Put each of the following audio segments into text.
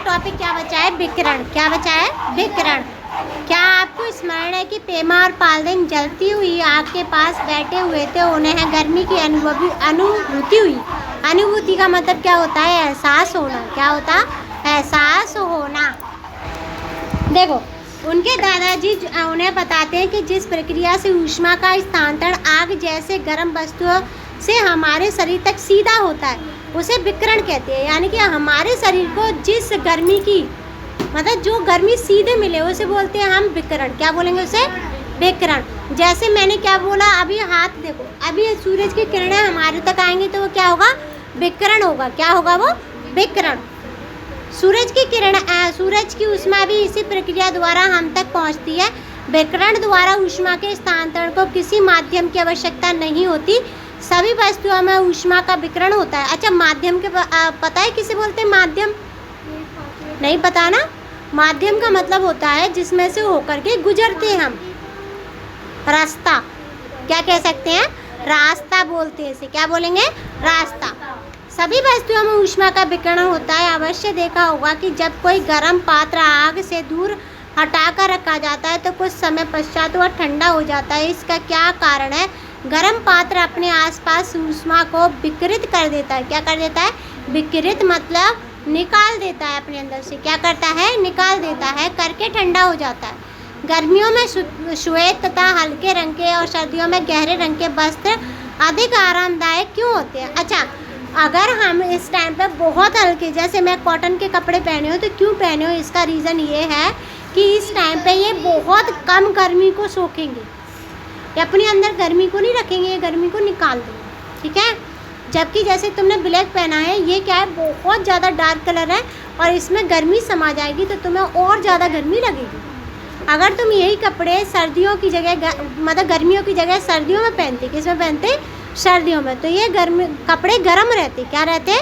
Topic क्या बचा है? विकिरण। क्या बचा है? विकिरण। क्या आपको स्मरण है कि पेमा और पालदेन जलती हुई आग के पास बैठे हुए थे, उन्हें गर्मी की अनुभूति हुई। अनुभूति का मतलब क्या होता है? एहसास होना। क्या होता? एहसास होना। देखो, उनके दादाजी उन्हें बताते हैं कि जिस प्रक्रिया से ऊष्मा का स्थानांतरण आग जैसे गर्म वस्तुओं से हमारे शरीर तक सीधा होता है, उसे विकिरण कहते हैं। यानी कि हमारे शरीर को जिस गर्मी की, मतलब जो गर्मी सीधे मिले, उसे बोलते हैं हम विकिरण। क्या बोलेंगे उसे? विकिरण। जैसे मैंने क्या बोला, अभी हाथ देखो, अभी सूरज की किरणें हमारे तक आएंगी तो वो क्या होगा? विकिरण होगा। क्या होगा वो? विकिरण। सूरज की किरण, सूरज की ऊष्मा भी इसी प्रक्रिया द्वारा हम तक पहुंचती है। विकिरण द्वारा ऊष्मा के स्थानांतरण को किसी माध्यम की आवश्यकता नहीं होती, सभी वस्तुओं में ऊष्मा का विकिरण होता है। अच्छा, माध्यम के पता है किसे बोलते हैं? माध्यम नहीं पता ना? माध्यम का मतलब होता है जिसमें से होकर के गुजरते हैं हम। रास्ता। क्या कह सकते हैं? रास्ता बोलते हैं इसे। क्या बोलेंगे? रास्ता। सभी वस्तुओं में ऊष्मा का विकिरण होता है। अवश्य देखा होगा कि जब कोई गर्म पात्र आग से दूर हटाकर रखा जाता है तो कुछ समय पश्चात वह ठंडा हो जाता है। इसका क्या कारण है? गर्म पात्र अपने आसपास ऊष्मा को विकिरित कर देता है। क्या कर देता है? विकिरित मतलब निकाल देता है अपने अंदर से। क्या करता है? निकाल देता है, करके ठंडा हो जाता है। गर्मियों में श्वेत तथा हल्के रंग के और सर्दियों में गहरे रंग के वस्त्र अधिक आरामदायक क्यों होते हैं? अच्छा, अगर हम इस टाइम पे बहुत हल्के, जैसे मैं कॉटन के कपड़े पहने हो, तो क्यों पहने हो? इसका रीज़न ये है कि इस टाइम पे ये बहुत कम गर्मी को सोखेंगे, ये अपने अंदर गर्मी को नहीं रखेंगे, ये गर्मी को निकाल देंगे। ठीक है? जबकि जैसे तुमने ब्लैक पहना है, ये क्या है? बहुत ज़्यादा डार्क कलर है और इसमें गर्मी समा जाएगी तो तुम्हें और ज़्यादा गर्मी लगेगी। अगर तुम यही कपड़े सर्दियों की जगह, मतलब गर्मियों की जगह सर्दियों में पहनते, किसमें पहनते? सर्दियों में, तो ये कपड़े गर्म रहते। क्या रहते?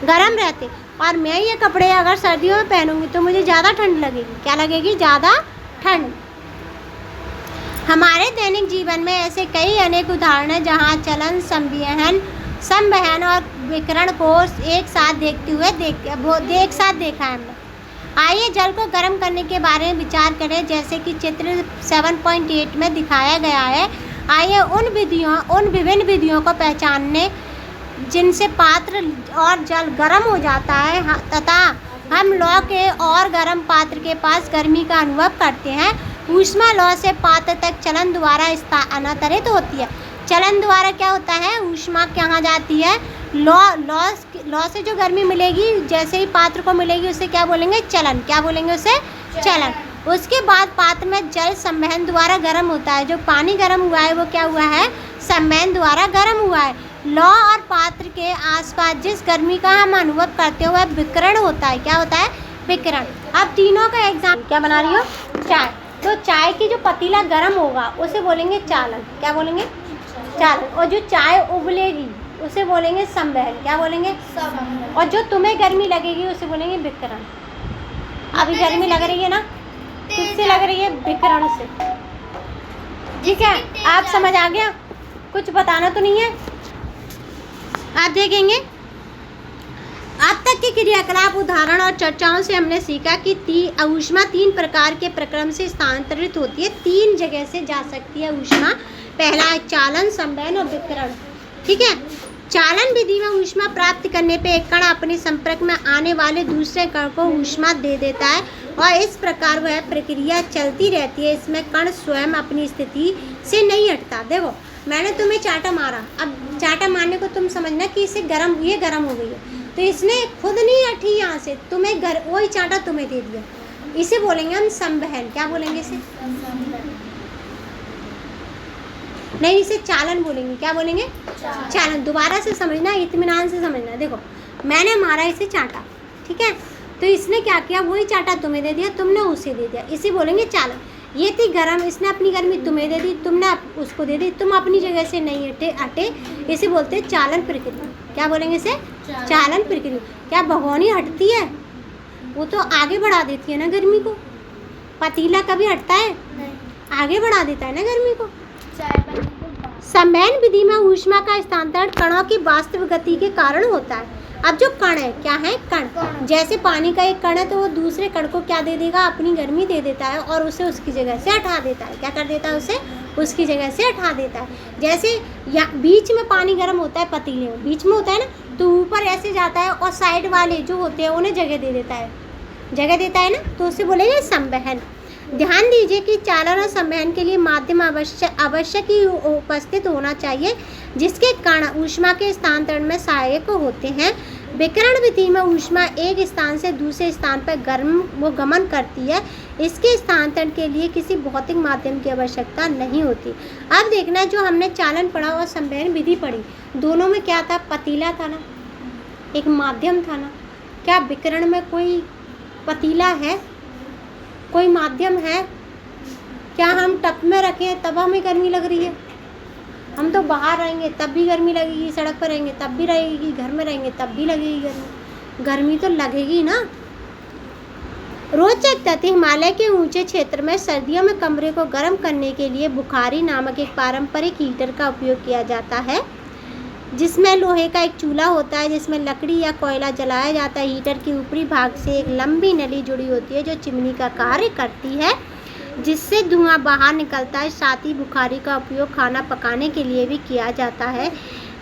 गर्म रहते। और मैं ये कपड़े अगर सर्दियों में पहनूंगी तो मुझे ज़्यादा ठंड लगेगी। क्या लगेगी? ज़्यादा ठंड। हमारे दैनिक जीवन में ऐसे कई अनेक उदाहरण हैं जहाँ चलन, संवहन और विकिरण को एक साथ एक साथ देखा है हमने। आइए जल को गर्म करने के बारे में विचार करें, जैसे कि चित्र 7.8 में दिखाया गया है। आइए उन विभिन्न विधियों को पहचानने जिनसे पात्र और जल गर्म हो जाता है तथा हम लौ के और गर्म पात्र के पास गर्मी का अनुभव करते हैं। ऊष्मा लौ से पात्र तक चलन द्वारा स्थानांतरित होती है। चलन द्वारा क्या होता है? ऊष्मा कहाँ जाती है? लौ से जो गर्मी मिलेगी, जैसे ही पात्र को मिलेगी, उसे क्या बोलेंगे? चलन। क्या बोलेंगे उसे? चलन। उसके बाद पात्र में जल संवहन द्वारा गर्म होता है। जो पानी गर्म हुआ है वो क्या हुआ है? संवहन द्वारा गर्म हुआ है। लौ और पात्र के आसपास जिस गर्मी का हम अनुभव करते हुए विकिरण होता है। क्या होता है? विकिरण। अब तीनों का एग्जाम्पल क्या बना रही हो? चाय। तो चाय की जो पतीला गर्म होगा उसे बोलेंगे चालन। क्या बोलेंगे? चालन। और जो चाय उबलेगी उसे बोलेंगे संवहन। क्या बोलेंगे? संवहन। और जो तुम्हें गर्मी लगेगी उसे बोलेंगे विकिरण। अभी गर्मी लग रही है ना, किससे लग रही है? विकिरण से। ठीक है? आप समझ आ गया? कुछ बताना तो नहीं है? आप देखेंगे अब तक के क्रियाकलाप, उदाहरण और चर्चाओं से हमने सीखा कि ऊष्मा 3 प्रकार के प्रक्रम से स्थानांतरित होती है। 3 जगह से जा सकती है ऊष्मा। पहला है चालन, संवहन और विकिरण। ठीक है? चालन विधि में ऊष्मा प्राप्त करने पे एक कण अपने संपर्क में आने वाले दूसरे कण को ऊष्मा दे देता है और इस प्रकार वह प्रक्रिया चलती रहती है। इसमें कण स्वयं अपनी स्थिति से नहीं हटता। देखो, मैंने तुम्हें चाटा मारा, अब चाटा मारने को तुम समझना कि इसे ये गर्म हो गई है, तो इसने खुद नहीं हटी यहाँ से, तुम्हें वही चाटा तुम्हें दे दिया। इसे बोलेंगे हम संवहन। क्या बोलेंगे इसे? नहीं, इसे चालन बोलेंगे। क्या बोलेंगे? चालन। दोबारा से समझना, इत्मीनान से समझना। देखो, मैंने मारा इसे चाटा, ठीक है? तो इसने क्या किया? वही चाटा तुम्हें दे दिया, तुमने उसे दे दिया। इसे बोलेंगे चालन। ये थी गर्म, इसने अपनी गर्मी तुम्हें दे दी, तुमने उसको दे दी, तुम अपनी जगह से नहीं हटे। इसे बोलते हैं चालन प्रक्रिया। क्या बोलेंगे इसे? चालन प्रक्रिया। क्या भगोनी हटती है? वो तो आगे बढ़ा देती है ना गर्मी को। पतीला कभी हटता है? आगे बढ़ा देता है ना गर्मी को। संवहन विधि में ऊष्मा का स्थानांतरण कणों की वास्तविक गति के कारण होता है। अब जो कण है, क्या है, कण, जैसे पानी का एक कण है तो वो दूसरे कण को क्या दे देगा, अपनी गर्मी दे देता है और उसे उसकी जगह से हटा देता है। क्या कर देता है, उसे उसकी जगह से हटा देता है। जैसे या बीच में पानी गर्म होता है, पतीले में बीच में होता है ना, तो ऊपर ऐसे जाता है और साइड वाले जो होते हैं उन्हें जगह दे देता है, जगह देता है ना, तो उसे बोलेंगे संवहन। ध्यान दीजिए कि चालन और संवहन के लिए माध्यम आवश्यक ही उपस्थित होना चाहिए जिसके कारण ऊष्मा के स्थानांतरण में सहायक होते हैं। विकिरण विधि में ऊष्मा एक स्थान से दूसरे स्थान पर गमन करती है। इसके स्थानांतरण के लिए किसी भौतिक माध्यम की आवश्यकता नहीं होती। अब देखना, जो हमने चालन पढ़ा और संवहन विधि पढ़ी, दोनों में क्या था, पतीला था ना, एक माध्यम था ना। क्या विकिरण में कोई पतीला है, कोई माध्यम है? क्या हम टप में रखें तब हमें गर्मी लग रही है? हम तो बाहर रहेंगे तब भी गर्मी लगेगी, सड़क पर रहेंगे तब भी लगेगी, घर में रहेंगे तब भी लगेगी गर्मी, गर्मी तो लगेगी ना। रोचक तथ्य, हिमालय के ऊंचे क्षेत्र में सर्दियों में कमरे को गर्म करने के लिए बुखारी नामक एक पारंपरिक हीटर का उपयोग किया जाता है, जिसमें लोहे का एक चूल्हा होता है जिसमें लकड़ी या कोयला जलाया जाता है। हीटर के ऊपरी भाग से एक लंबी नली जुड़ी होती है जो चिमनी का कार्य करती है, जिससे धुआं बाहर निकलता है। साथ ही बुखारी का उपयोग खाना पकाने के लिए भी किया जाता है,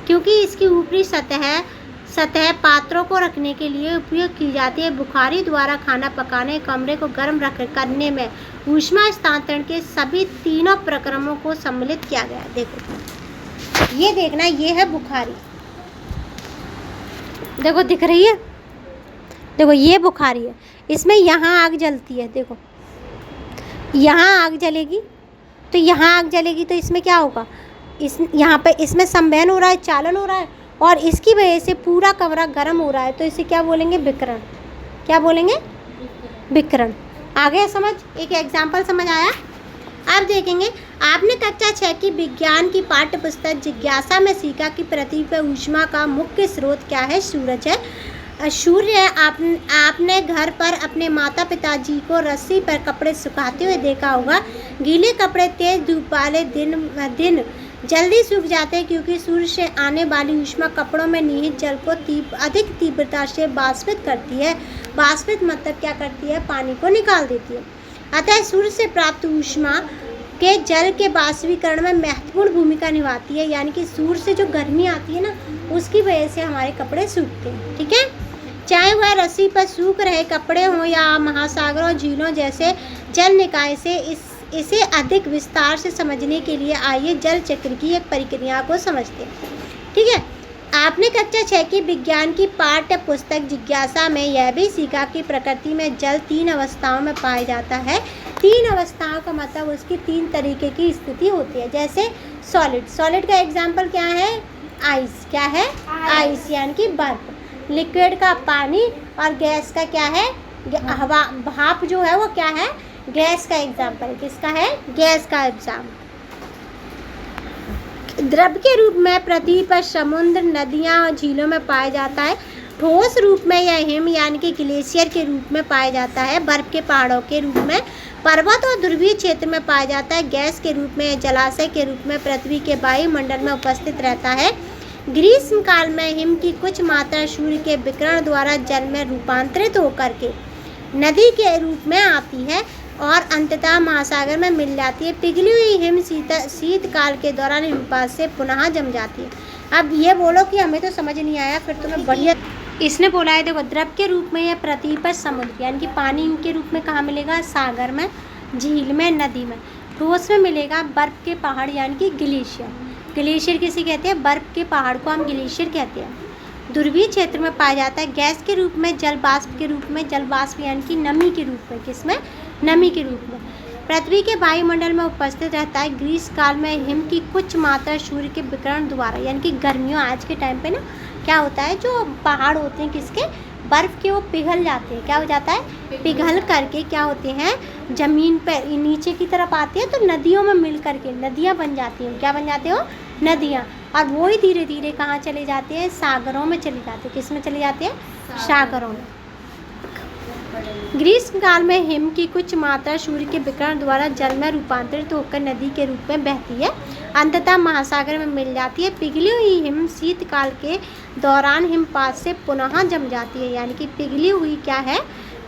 क्योंकि इसकी ऊपरी सतह पात्रों को रखने के लिए उपयोग की जाती है। बुखारी द्वारा खाना पकाने, कमरे को गर्म करने में ऊष्मा स्थानांतरण के सभी तीनों प्रक्रमों को सम्मिलित किया गया है। देखो, ये देखना, ये है बुखारी, देखो दिख रही है, देखो ये बुखारी है। इसमें यहाँ आग जलती है, देखो यहाँ आग जलेगी, तो यहाँ आग जलेगी तो इसमें क्या होगा, यहाँ पे इसमें संवहन हो रहा है, चालन हो रहा है, और इसकी वजह से पूरा कमरा गर्म हो रहा है, तो इसे क्या बोलेंगे, विकिरण। क्या बोलेंगे, विकिरण। आ गया समझ, एक एग्जाम्पल समझ आया। अब देखेंगे, आपने कक्षा 6 की विज्ञान की पाठ्य पुस्तक जिज्ञासा में सीखा कि पृथ्वी पर ऊष्मा का मुख्य स्रोत क्या है, सूरज है। सूर्य है। आपने घर पर अपने माता पिताजी को रस्सी पर कपड़े सुखाते हुए देखा होगा। गीले कपड़े तेज धूप वाले दिन जल्दी सूख जाते हैं, क्योंकि सूर्य से आने वाली ऊष्मा कपड़ों में निहित जल को अधिक तीव्रता से वाष्पित करती है। वाष्पित मतलब क्या करती है, पानी को निकाल देती है। अतः सूर्य से प्राप्त ऊष्मा के जल के वाष्पीकरण में महत्वपूर्ण भूमिका निभाती है। यानी कि सूर्य से जो गर्मी आती है ना, उसकी वजह से हमारे कपड़े सूखते हैं। ठीक है, चाहे वह रस्सी पर सूख रहे कपड़े हों या महासागरों, झीलों जैसे जल निकाय से। इसे अधिक विस्तार से समझने के लिए आइए जल चक्र की एक प्रक्रिया को समझते हैं। ठीक है, आपने कक्षा 6 की विज्ञान की पाठ्य पुस्तक जिज्ञासा में यह भी सीखा कि प्रकृति में जल 3 अवस्थाओं में पाया जाता है। 3 अवस्थाओं का मतलब उसकी 3 तरीके की स्थिति होती है। जैसे सॉलिड का एग्जाम्पल क्या है, आइस। क्या है, आइस यानी कि बर्फ। लिक्विड का पानी, और गैस का क्या है, हवा, भाप जो है वो क्या है, गैस का एग्जाम्पल। किसका है, गैस का एग्जाम्पल। द्रव के रूप में पृथ्वी पर समुद्र, नदियाँ और झीलों में पाया जाता है। ठोस रूप में यह हिम यानी कि ग्लेशियर के रूप में पाया जाता है। बर्फ के पहाड़ों के रूप में, पर्वत और ध्रुवीय क्षेत्र में पाया जाता है। गैस के रूप में, जलाशय के रूप में पृथ्वी के वायुमंडल में उपस्थित रहता है। ग्रीष्म काल में हिम की कुछ मात्रा सूर्य के विकिरण द्वारा जल में रूपांतरित होकर के नदी के रूप में आती है और अंततः महासागर में मिल जाती है। पिघली हुई हिम शीतकाल के दौरान हिमपात से पुनः जम जाती है। अब ये बोलो कि हमें तो समझ नहीं आया, फिर तुम्हें बढ़िया इसने बोला है। देखो, द्रव के रूप में या पृथ्वी पर समुद्र यानी कि पानी के रूप में कहाँ मिलेगा, सागर में, झील में, नदी में। ठोस में मिलेगा बर्फ के पहाड़ यानी कि ग्लेशियर। ग्लेशियर किसे कहते हैं, बर्फ के पहाड़ को हम ग्लेशियर कहते हैं। ध्रुवीय क्षेत्र में पाया जाता है। गैस के रूप में, जल वाष्प के रूप में, जल वाष्प यानी कि नमी के रूप में। किसमें, नमी के रूप में पृथ्वी के वायुमंडल में उपस्थित रहता है। ग्रीष्म काल में हिम की कुछ मात्रा सूर्य के विकिरण द्वारा यानी कि गर्मियों, आज के टाइम पे ना क्या होता है, जो पहाड़ होते हैं किसके, बर्फ़ के, वो पिघल जाते हैं। क्या हो जाता है, पिघल करके क्या होते हैं, ज़मीन पर नीचे की तरफ आते हैं, तो नदियों में मिल करके नदियाँ बन जाती हैं। क्या बन जाते हो, नदियाँ। और वो ही धीरे धीरे कहाँ चले जाते हैं, सागरों में चले जाते हैं। किस में चले जाते हैं, सागरों में। ग्रीष्म काल में हिम की कुछ मात्रा सूर्य के विकिरण द्वारा जल में रूपांतरित होकर नदी के रूप में बहती है, अंततः महासागर में मिल जाती है। पिघली हुई हिम शीतकाल के दौरान हिमपात से पुनः जम जाती है। यानी कि पिघली हुई क्या है,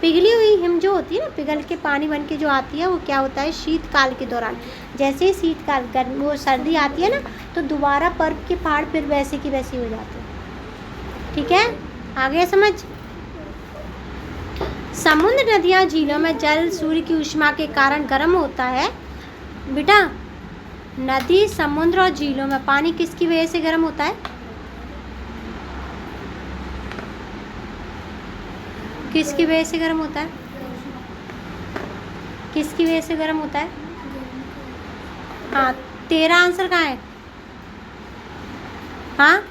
पिघली हुई हिम जो होती है ना, पिघल के पानी बन के जो आती है, वो क्या होता है, शीतकाल के दौरान। जैसे ही शीतकाल गर्मी वो सर्दी आती है ना, तो दोबारा बर्फ के पहाड़ फिर वैसे की वैसे हो जाते हैं। ठीक है, आ गया समझ। समुद्र, नदियाँ, झीलों में जल सूर्य की ऊष्मा के कारण गर्म होता है। बेटा, नदी, समुद्र और झीलों में पानी किसकी वजह से गर्म होता है? किसकी वजह से गर्म होता है? किसकी वजह से गर्म होता है? हाँ, तेरा आंसर कहाँ है? हाँ,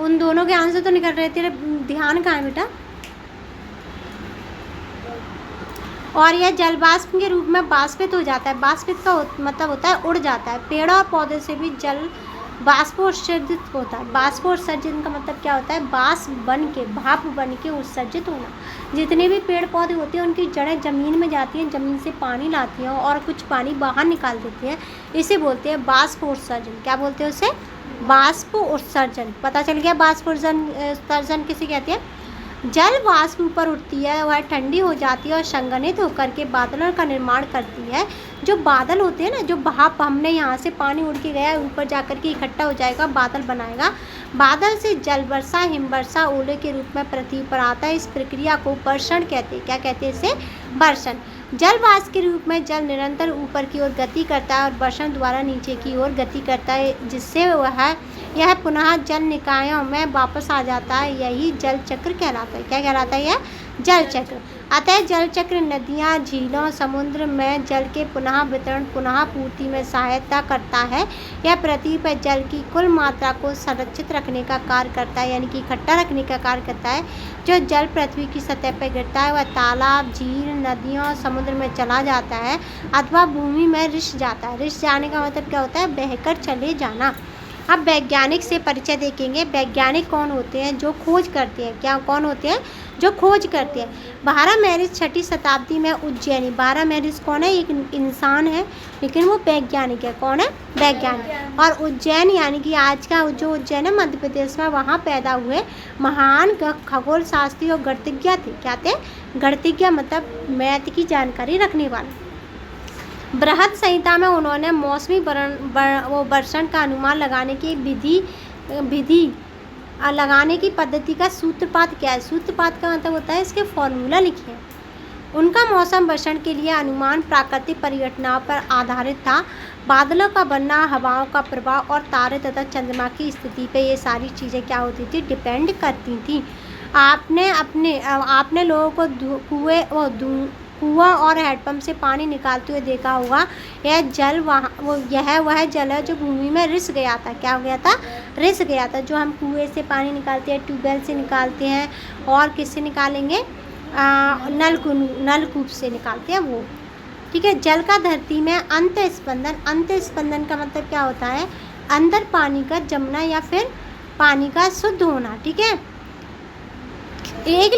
उन दोनों के आंसर तो निकल रहे, तेरा ध्यान कहाँ है बेटा? और यह जल वाष्प के रूप में बाष्पित हो जाता है। बाष्पित का मतलब होता है उड़ जाता है। पेड़ और पौधे से भी जल बाष्पोत्सर्जित होता है। बाष्पोत्सर्जन का मतलब क्या होता है? बाष्प बन के, भाप बन के उत्सर्जित होना। जितने भी पेड़ पौधे होते हैं उनकी जड़ें ज़मीन में जाती हैं, ज़मीन से पानी लाती हैं और कुछ पानी बाहर निकाल देती हैं। इसे बोलते हैं बाष्पोत्सर्जन। क्या बोलते हैं उसे? बाष्प उत्सर्जन। पता चल गया बाष्प उत्सर्जन किसे कहते हैं? जल वाष्प ऊपर उठती है, वह ठंडी हो जाती है और संघनित होकर के बादलों का निर्माण करती है। जो बादल होते हैं ना, जो भाप हमने यहाँ से पानी उड़ के गया ऊपर जाकर के इकट्ठा हो जाएगा, बादल बनाएगा। बादल से जल वर्षा, हिमवर्षा, ओले के रूप में पृथ्वी पर आता है। इस प्रक्रिया को वर्षण कहते हैं। क्या कहते हैं इसे? वर्षण। जल वाष्प के रूप में जल निरंतर ऊपर की ओर गति करता है और वर्षण द्वारा नीचे की ओर गति करता है, जिससे यह पुनः जल निकायों में वापस आ जाता है। यही जल चक्र कहलाता है। क्या कहलाता है? यह जल चक्र। अतः जल चक्र नदियाँ, झीलों, समुद्र में जल के पुनः वितरण, पुनः पूर्ति में सहायता करता है। यह पृथ्वी पर जल की कुल मात्रा को संरक्षित रखने का कार्य करता है, यानी कि इकट्ठा रखने का कार्य करता है। जो जल पृथ्वी की सतह पर गिरता है वह तालाब, झील, नदियों, समुद्र में चला जाता है अथवा भूमि में रिस जाता है। रिस जाने का मतलब क्या होता है? बहकर चले जाना। अब वैज्ञानिक से परिचय देखेंगे। वैज्ञानिक कौन होते हैं? जो खोज करते हैं। क्या कौन होते हैं? जो खोज करते हैं। बारहमासी 6वीं शताब्दी में उज्जैनी। बारहमासी कौन है? एक इंसान है, लेकिन वो वैज्ञानिक है। कौन है? वैज्ञानिक। और उज्जैन यानी कि आज का जो उज्जैन है मध्य प्रदेश में, वहाँ पैदा हुए महान खगोल शास्त्री और गणितज्ञ थे। क्या थे? गणितज्ञ मतलब मैथ की जानकारी रखने वाले। बृहद संहिता में उन्होंने मौसमी वर्षण का अनुमान लगाने की विधि लगाने की पद्धति का सूत्रपात क्या है? सूत्रपात का मतलब होता है इसके फॉर्मूला लिखे हैं। उनका मौसम वर्षण के लिए अनुमान प्राकृतिक परिघटनाओं पर आधारित था। बादलों का बनना, हवाओं का प्रभाव और तारे तथा चंद्रमा की स्थिति पे ये सारी चीज़ें क्या होती थी? डिपेंड करती थी। आपने लोगों को कुआं और हैंडपंप से पानी निकालते हुए देखा होगा। यह जल वह जल है जो भूमि में रिस गया था। क्या हो गया था? रिस गया था। जो हम कुएं से पानी निकालते हैं, ट्यूबवेल से निकालते हैं और किससे निकालेंगे? नलकूप से निकालते हैं वो। ठीक है। जल का धरती में अंत स्पंदन का मतलब क्या होता है? अंदर पानी का जमना या फिर पानी का शुद्ध होना। ठीक है। 1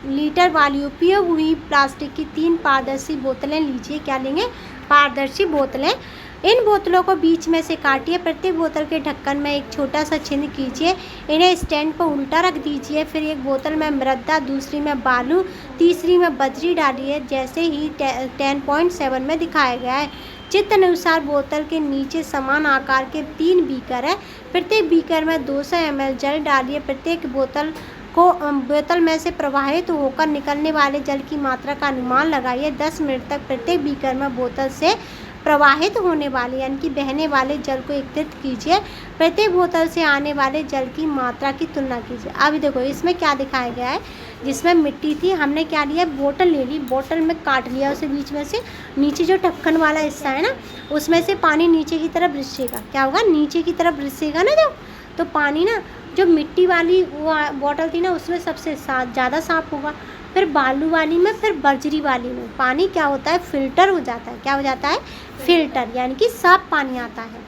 लीटर वाली उपयोग हुई प्लास्टिक की 3 पारदर्शी बोतलें लीजिए। क्या लेंगे? पारदर्शी बोतलें। इन बोतलों को बीच में से काटिए। प्रत्येक बोतल के ढक्कन में एक छोटा सा छिद्र कीजिए। इन्हें स्टैंड पर उल्टा रख दीजिए। फिर एक बोतल में मृदा, दूसरी में बालू, तीसरी में बजरी डालिए, जैसे ही 10.7 में दिखाया गया है। चित्र अनुसार बोतल के नीचे समान आकार के 3 बीकर है। प्रत्येक बीकर में 200 ml जल डालिए। प्रत्येक बोतल में से प्रवाहित होकर निकलने वाले जल की मात्रा का अनुमान लगाइए। 10 मिनट तक प्रत्येक बीकर में बोतल से प्रवाहित होने वाले यानी कि बहने वाले जल को एकत्रित कीजिए। प्रत्येक बोतल से आने वाले जल की मात्रा की तुलना कीजिए। अभी देखो इसमें क्या दिखाया गया है। जिसमें मिट्टी थी, हमने क्या लिया? बोतल ले ली। बोतल में काट लिया उसे बीच में से। नीचे जो ढक्कन वाला हिस्सा है ना, उसमें से पानी नीचे की तरफ रिसेगा। क्या होगा? नीचे की तरफ रिसेगा ना जो, तो पानी ना जो मिट्टी वाली वो बोतल थी ना, उसमें सबसे ज़्यादा साफ होगा। फिर बालू वाली में, फिर बजरी वाली में पानी क्या होता है? फिल्टर हो जाता है। क्या हो जाता है? फिल्टर, यानी कि साफ पानी आता है।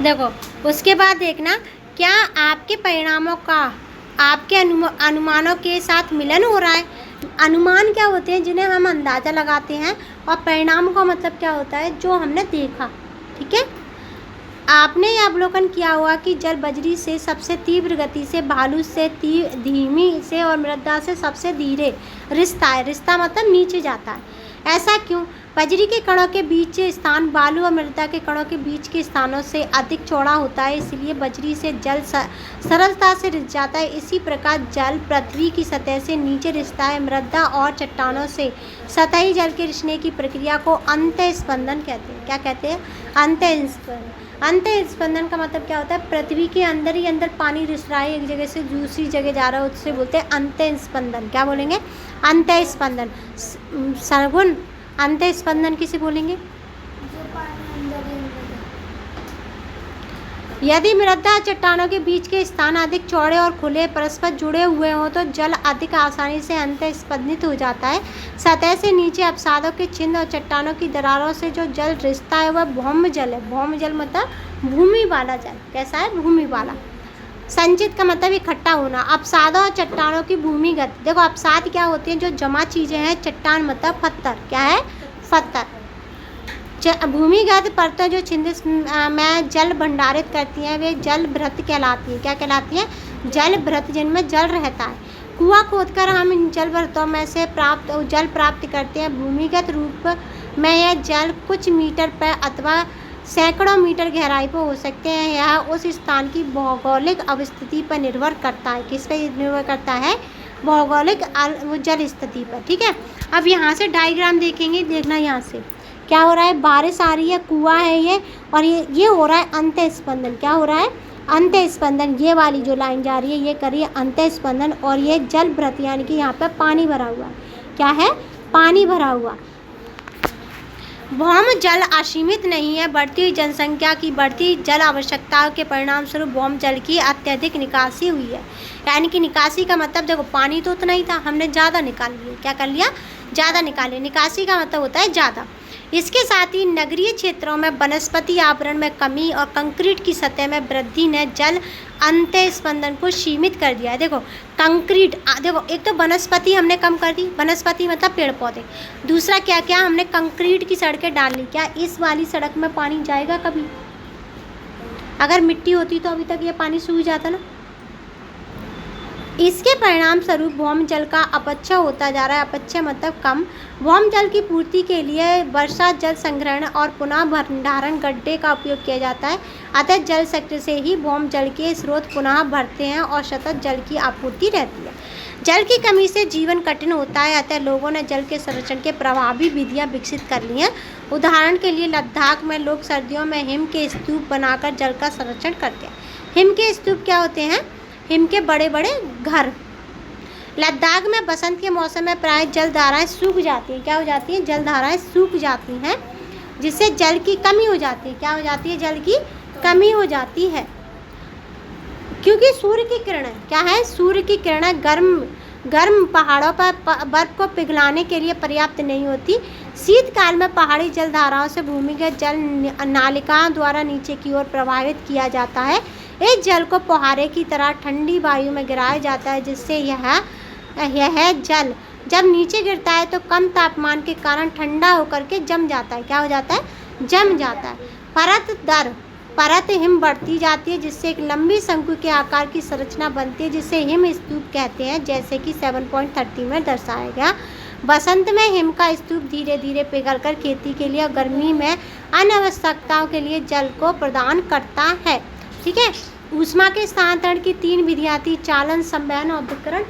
देखो उसके बाद देखना, क्या आपके परिणामों का आपके अनुमानों के साथ मिलन हो रहा है? अनुमान क्या होते हैं? जिन्हें हम अंदाज़ा लगाते हैं। और परिणाम का मतलब क्या होता है? जो हमने देखा। ठीक है। आपने यह अवलोकन किया होगा कि जल बजरी से सबसे तीव्र गति से, बालू से धीमी से और मृदा से सबसे धीरे रिश्ता है। रिश्ता मतलब नीचे जाता है। ऐसा क्यों? बजरी के कणों के बीच स्थान बालू और मृदा के कणों के बीच के स्थानों से अधिक चौड़ा होता है, इसलिए बजरी से जल सरलता से रिस जाता है। इसी प्रकार जल पृथ्वी की सतह से नीचे रिसता है। मृदा और चट्टानों से सतही जल के रिसने की प्रक्रिया को अंतःस्पंदन कहते हैं। क्या कहते हैं? अंतःस्पंदन। अंतःस्पंदन का मतलब क्या होता है? पृथ्वी के अंदर ही अंदर पानी रिस रहा है, एक जगह से दूसरी जगह जा रहा है, उससे बोलते हैं अंतःस्पंदन। क्या बोलेंगे? अंतःस्पंदन। सरगुण अंतःस्पंदन किसे बोलेंगे? यदि मृदा चट्टानों के बीच के स्थान अधिक चौड़े और खुले परस्पर जुड़े हुए हों तो जल अधिक आसानी से अंतःस्पंदित हो जाता है। सतह से नीचे अवसादों के चिन्ह और चट्टानों की दरारों से जो जल रिसता है वह भौम जल है। भौम जल मतलब भूमि वाला जल। कैसा है? भूमि वाला। संचित का मतलब इकट्ठा होना। अवसादों और चट्टानों की भूमिगत। देखो अवसाद क्या होते हैं? जो जमा चीज़ें हैं। चट्टान मतलब पत्थर। क्या है? पत्थर। भूमिगत परतें जो छिद्र में जल भंडारित करती हैं वे जल भृत कहलाती हैं। क्या कहलाती हैं? जल भृत, जिनमें जल रहता है। कुआं खोदकर हम इन जल भृतों में से जल प्राप्त करते हैं। भूमिगत रूप में यह जल कुछ मीटर पर अथवा सैकड़ों मीटर गहराई पर हो सकते हैं। यह उस स्थान की भौगोलिक अवस्थिति पर निर्भर करता है। किस पर निर्भर करता है? भौगोलिक जल स्थिति पर। ठीक है, अब यहाँ से डायग्राम देखेंगे। देखना यहाँ से क्या हो रहा है? बारिश आ रही है, कुआं है ये, और ये हो रहा है अंतःस्पंदन। क्या हो रहा है? अंतःस्पंदन। ये वाली जो लाइन जा रही है ये करिए अंतःस्पंदन, और ये जल भृत यानी कि यहाँ पे पानी भरा हुआ है। क्या है? पानी भरा हुआ। भौम जल असीमित नहीं है। बढ़ती हुई जनसंख्या की बढ़ती जल आवश्यकताओं के परिणाम स्वरूप भौम जल की अत्यधिक निकासी हुई है। यानी कि निकासी का मतलब देखो पानी तो उतना ही था, हमने ज़्यादा निकाल लिया। क्या कर लिया? ज़्यादा निकाले। निकासी का मतलब होता है ज़्यादा। इसके साथ ही नगरीय क्षेत्रों में वनस्पति आवरण में कमी और कंक्रीट की सतह में वृद्धि ने जल अंतःस्पंदन को सीमित कर दिया है। देखो कंक्रीट, देखो एक तो वनस्पति हमने कम कर दी, वनस्पति मतलब पेड़ पौधे। दूसरा क्या क्या? हमने कंक्रीट की सड़कें डाल ली। क्या इस वाली सड़क में पानी जाएगा कभी? अगर मिट्टी होती तो अभी तक ये पानी सूख जाता ना। इसके परिणाम स्वरूप भौम जल का अपचय होता जा रहा है। अपचय मतलब कम। भौम जल की पूर्ति के लिए वर्षा जल संग्रहण और पुनः भंडारण गड्ढे का उपयोग किया जाता है। अतः जल चक्र से ही भौम जल के स्रोत पुनः भरते हैं और सतत जल की आपूर्ति रहती है। जल की कमी से जीवन कठिन होता है, अतः लोगों ने जल के संरक्षण के प्रभावी विधियाँ विकसित कर ली हैं। उदाहरण के लिए लद्दाख में लोग सर्दियों में हिम के स्तूप बनाकर जल का संरक्षण करते हैं। हिम के स्तूप क्या होते हैं? हिम के बड़े बड़े घर। लद्दाख में बसंत के मौसम में प्राय जल धाराएँ सूख जाती हैं। क्या हो जाती हैं? जल धाराएँ सूख जाती हैं, जिससे जल की कमी हो जाती है। क्या हो जाती है? जल की कमी हो जाती है, क्योंकि सूर्य की किरणें क्या है? सूर्य की किरणें गर्म पहाड़ों पर बर्फ को पिघलाने के लिए पर्याप्त नहीं होती। शीतकाल में पहाड़ी जल धाराओं से भूमिगत जल नालिकाओं द्वारा नीचे की ओर प्रवाहित किया जाता है। इस जल को फुहारे की तरह ठंडी वायु में गिराया जाता है, जिससे यह जल जब नीचे गिरता है तो कम तापमान के कारण ठंडा होकर के जम जाता है। क्या हो जाता है? जम जाता है। परत दर परत हिम बढ़ती जाती है, जिससे एक लंबी शंकु के आकार की संरचना बनती है, जिसे हिम स्तूप कहते हैं, जैसे कि 7.30 में दर्शाया गया। बसंत में हिम का स्तूप धीरे धीरे पिघलकर खेती के लिए और गर्मी में अन्य आवश्यकताओं के लिए जल को प्रदान करता है। ठीक है, ऊष्मा के स्थानांतरण की 3 विधियाँ थी: चालन, संवहन और विकिरण।